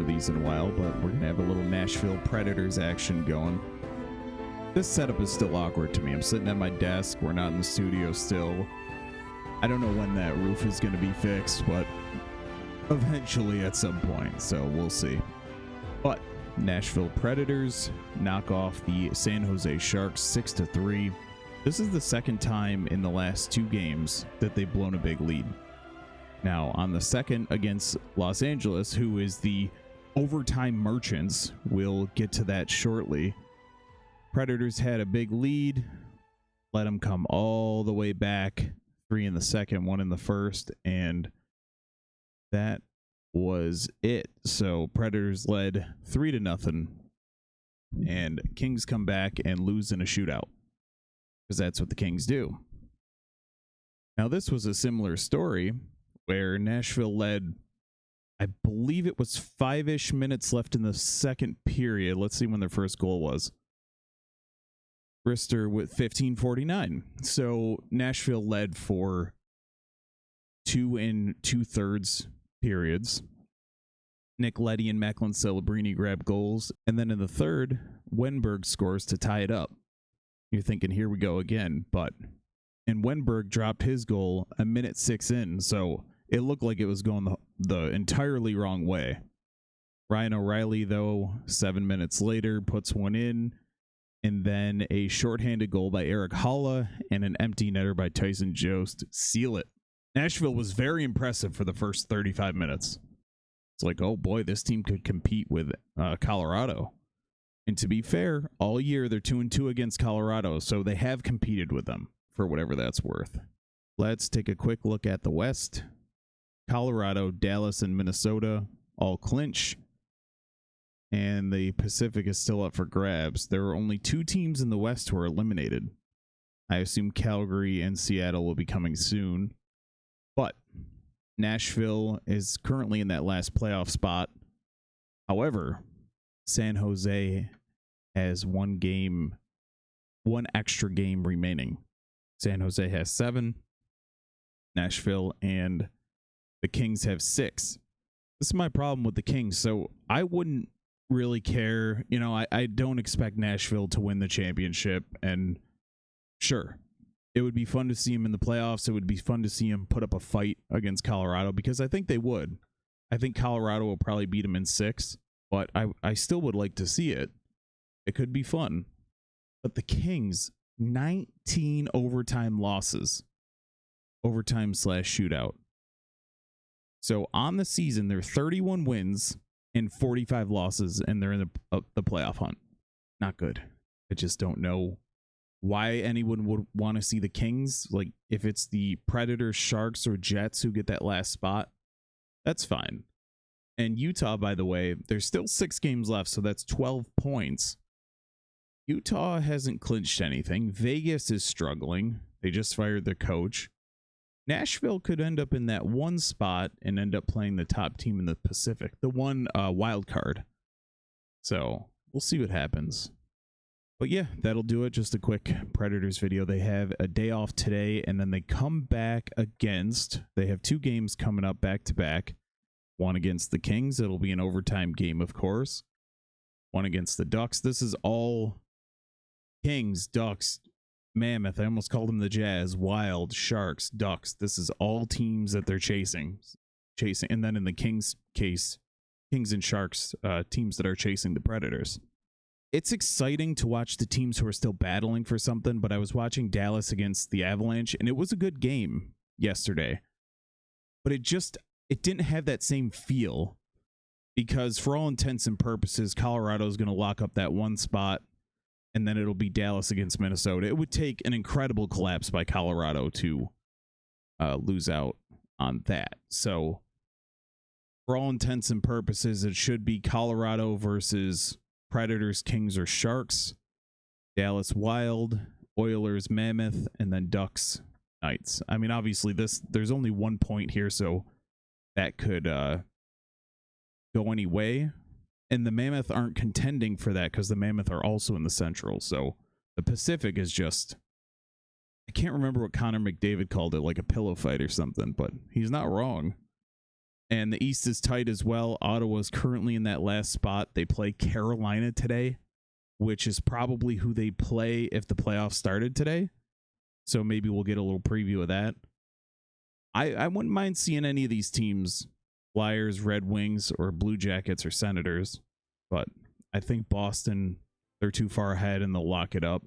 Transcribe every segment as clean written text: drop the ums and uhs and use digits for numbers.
of these in a while, but we're going to have a little Nashville Predators action going. This setup is still awkward to me. I'm sitting at my desk. We're not in the studio still. I don't know when that roof is going to be fixed, but eventually at some point, so we'll see. But Nashville Predators knock off the San Jose Sharks 6-3. This is the second time in the last 2 games that they've blown a big lead. Now, on the second against Los Angeles, who is the overtime merchants, we'll get to that shortly. Predators had a big lead, let them come all the way back, 3 in the second, 1 in the first, and that was it. So Predators led 3-0, and Kings come back and lose in a shootout, because that's what the Kings do. Now, this was a similar story where Nashville led, I believe it was 5-ish minutes left in the second period. Let's see when their first goal was. Rister with 15:49. So Nashville led for 2 2/3 periods. Nick Leddy and Macklin Celebrini grabbed goals. And then in the third, Wenberg scores to tie it up. You're thinking, here we go again. And Wenberg dropped his goal a minute 6 in. So it looked like it was going the entirely wrong way. Ryan O'Reilly, though, 7 minutes later, puts one in. And then a shorthanded goal by Eric Halla and an empty netter by Tyson Jost seal it. Nashville was very impressive for the first 35 minutes. It's like, oh boy, this team could compete with Colorado. And to be fair, all year they're 2-2 against Colorado, so they have competed with them for whatever that's worth. Let's take a quick look at the West. Colorado, Dallas, and Minnesota all clinch. And the Pacific is still up for grabs. There are only 2 teams in the West who are eliminated. I assume Calgary and Seattle will be coming soon. But Nashville is currently in that last playoff spot. However, San Jose has one extra game remaining. San Jose has 7. Nashville and the Kings have 6. This is my problem with the Kings. So I wouldn't really care. You know, I don't expect Nashville to win the championship. And sure, it would be fun to see him in the playoffs. It would be fun to see him put up a fight against Colorado, because I think they would. I think Colorado will probably beat him in 6, but I still would like to see it. It could be fun. But the Kings, 19 overtime losses. Overtime/shootout. So on the season, they're 31 wins and 45 losses, and they're in the playoff hunt. Not good. I just don't know why anyone would want to see the Kings. Like, if it's the Predators, Sharks, or Jets who get that last spot, that's fine. And Utah, by the way, there's still 6 games left, so that's 12 points. Utah hasn't clinched anything. Vegas is struggling. They just fired their coach. Nashville could end up in that 1 spot and end up playing the top team in the Pacific, the one wild card. So we'll see what happens. But yeah, that'll do it. Just a quick Predators video. They have a day off today, and then they come back they have 2 games coming up back to back. One against the Kings. It'll be an overtime game, of course. One against the Ducks. This is all Kings, Ducks, Mammoth. I almost called them the Jazz. Wild, Sharks, Ducks. This is all teams that they're chasing. And then in the Kings case, Kings and Sharks, teams that are chasing the Predators. It's exciting to watch the teams who are still battling for something, but I was watching Dallas against the Avalanche, and it was a good game yesterday. But it didn't have that same feel, because for all intents and purposes, Colorado is going to lock up that 1 spot, and then it'll be Dallas against Minnesota. It would take an incredible collapse by Colorado to lose out on that. So for all intents and purposes, it should be Colorado versus Predators, Kings, or Sharks, Dallas Wild, Oilers, Mammoth, and then Ducks, Knights. I mean, obviously, there's only 1 point here, so that could go any way. And the Mammoth aren't contending for that because the Mammoth are also in the Central. So the Pacific is just, I can't remember what Connor McDavid called it, like a pillow fight or something, but he's not wrong. And the East is tight as well. Ottawa's currently in that last spot. They play Carolina today, which is probably who they play if the playoffs started today. So maybe we'll get a little preview of that. I wouldn't mind seeing any of these teams, Flyers, Red Wings, or Blue Jackets or Senators. But I think Boston, they're too far ahead and they'll lock it up.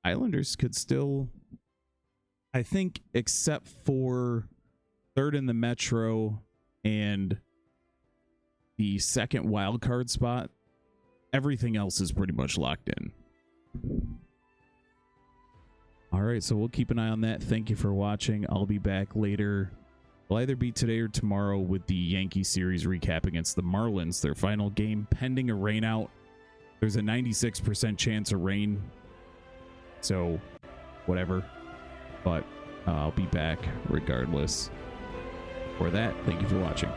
Islanders could still, I think, except for third in the Metro and the second wild card spot, everything else is pretty much locked in. All right, so we'll keep an eye on that. Thank you for watching. I'll be back later. It'll either be today or tomorrow with the Yankee series recap against the Marlins, their final game, pending a rain out. There's a 96% chance of rain, so whatever. But I'll be back regardless. For that, thank you for watching.